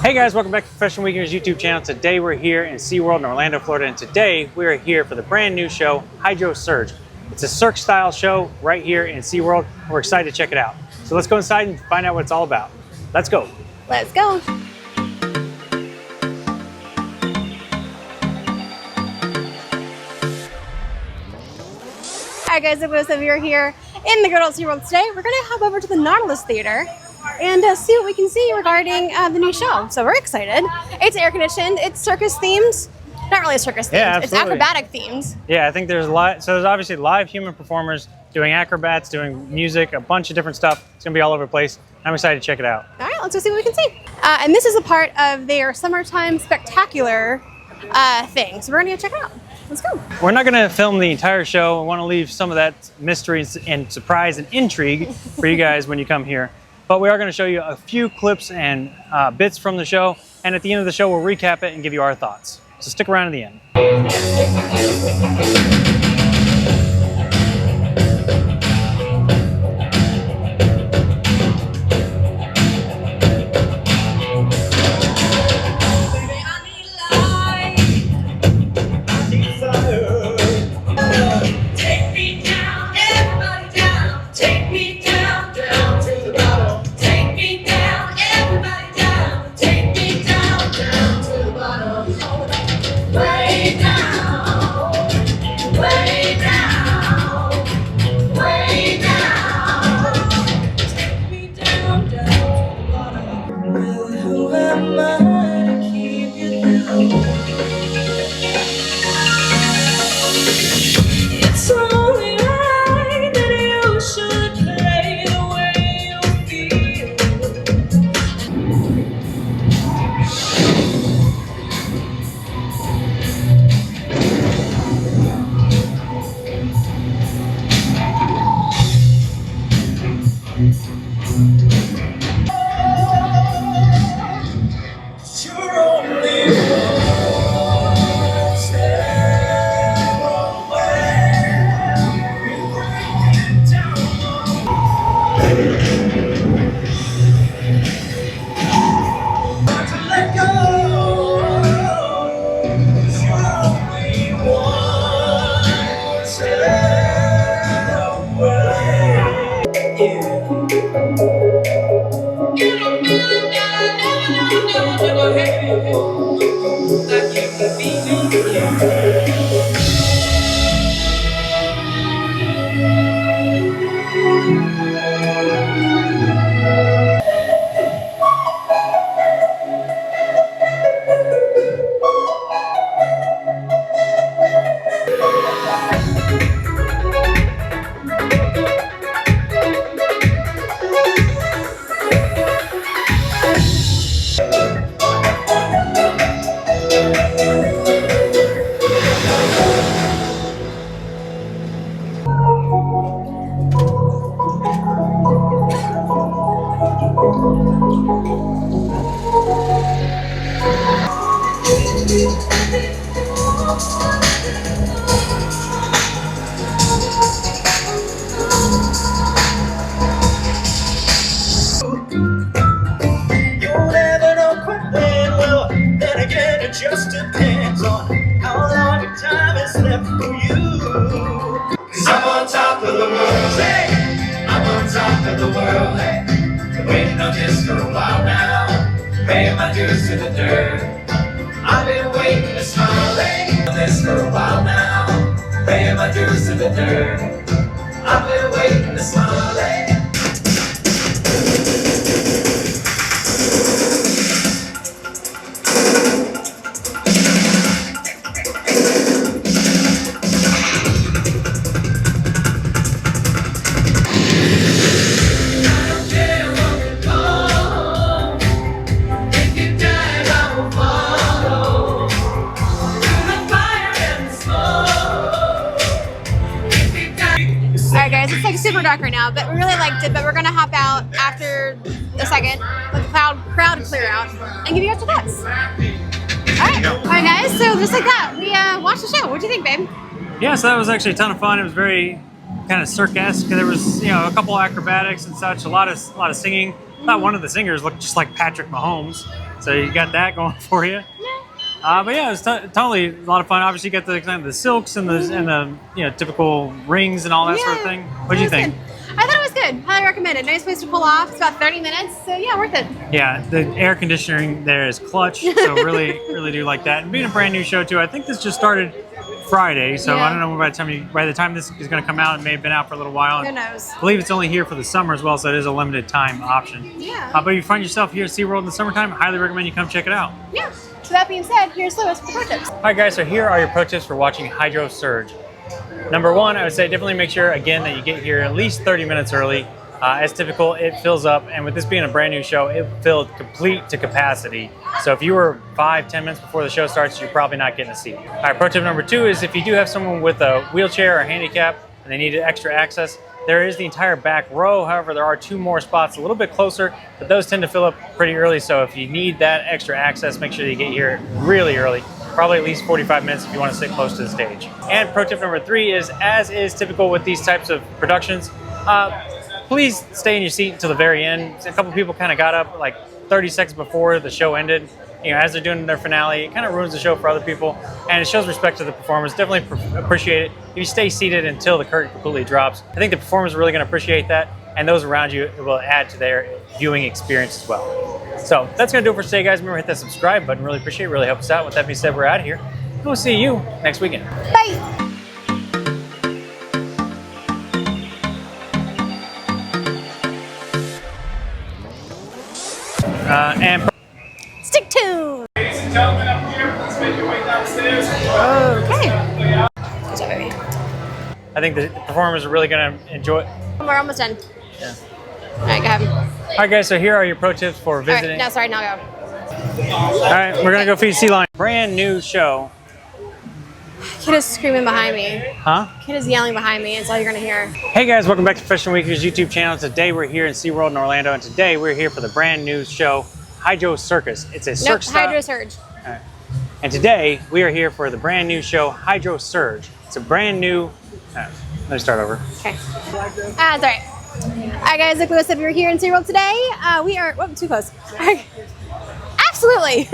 Hey guys, welcome back to Professional Weekenders YouTube channel. Today we're here in SeaWorld in Orlando, Florida, and today we are here for the brand new show, Hydro Surge. It's a Cirque style show right here in SeaWorld. We're excited to check it out. So let's go inside and find out what it's all about. Let's go. Let's go. Alright guys, so we are here in the good old SeaWorld today. We're going to hop over to the Nautilus Theater and see what we can see regarding the new show. So we're excited. It's air conditioned, it's circus themed. Not really circus themed, Yeah, it's acrobatic themed. Yeah, I think there's there's obviously live human performers doing acrobats, doing music, a bunch of different stuff. It's going to be all over the place. I'm excited to check it out. Alright, let's go see what we can see. And this is a part of their summertime spectacular thing. So we're going to go check it out. Let's go. We're not going to film the entire show. I want to leave some of that mystery and surprise and intrigue for you guys when you come here. But we are going to show you a few clips and bits from the show. And at the end of the show, we'll recap it and give you our thoughts. So stick around to the end. Just depends on how long your time is left for you. 'Cause I'm on top of the world, hey, I'm on top of the world, hey. Been waiting on this for a while now, paying my dues to the dirt. I've been waiting to smile, hey, on this for a while now, paying my dues to the dirt. I've been waiting to smile, hey. Alright guys, it's like super dark right now, but we really liked it, but we're gonna hop out after a second, let the crowd clear out, and give you guys your thoughts. Alright guys, so just like that, we watched the show. What do you think, babe? Yeah, so that was actually a ton of fun. It was very kind of Cirque-esque. There was, a couple acrobatics and such, a lot of singing. I thought one of the singers looked just like Patrick Mahomes. So you got that going for you. But yeah, it was totally a lot of fun. Obviously, you got the silks and the typical rings and all that sort of thing. What did you think? Good. I thought it was good. Highly recommend it. Nice place to pull off. It's about 30 minutes, so yeah, worth it. Yeah, the air conditioning there is clutch, so really do like that. And being a brand new show too, I think this just started Friday, so I don't know by the time this is going to come out, it may have been out for a little while. Who knows? I believe it's only here for the summer as well, so it is a limited time option. Yeah. But if you find yourself here at SeaWorld in the summertime, I highly recommend you come check it out. Yeah. So that being said, here's Lewis for pro tips. All right, guys, so here are your pro tips for watching Hydro Surge. Number one, I would say definitely make sure, again, that you get here at least 30 minutes early. As typical, it fills up, and with this being a brand new show, it filled complete to capacity. So if you were 5-10 minutes before the show starts, you're probably not getting a seat. All right, pro tip number two is if you do have someone with a wheelchair or handicap and they need extra access, there is the entire back row. However, there are 2 more spots a little bit closer, but those tend to fill up pretty early. So if you need that extra access, make sure that you get here really early. Probably at least 45 minutes if you want to sit close to the stage. And pro tip number 3 is, as is typical with these types of productions, please stay in your seat until the very end. A couple people kind of got up like 30 seconds before the show ended. As they're doing their finale, it kind of ruins the show for other people, and it shows respect to the performers. Definitely appreciate it. If you stay seated until the curtain completely drops, I think the performers are really going to appreciate that, and those around you will add to their viewing experience as well. So that's going to do it for today, guys. Remember to hit that subscribe button. Really appreciate it. Really helps us out. With that being said, we're out of here. We'll see you next weekend. Bye. And Stick to. Ladies and gentlemen, up here, please make your way downstairs. Okay. Good job, baby. I think the performers are really going to enjoy it. We're almost done. Yeah. All right, go ahead. All right, guys, so here are your pro tips for visiting. All right, no, sorry, now go. All right, we're going to go feed Sea Lion. Brand new show. Kid is screaming behind me. Huh? Kid is yelling behind me. It's all you're going to hear. Hey guys, welcome back to Professional Weekly's YouTube channel. Today we're here in SeaWorld in Orlando, and today we're here for the brand new show, Hydro Circus. It's a Cirque style. Hydro Surge. All right. And today we are here for the brand new show, Hydro Surge. It's a brand new. Let me start over. Okay. That's all right. All right, guys, look, if you're here in SeaWorld today, we are. Whoop, too close. Absolutely.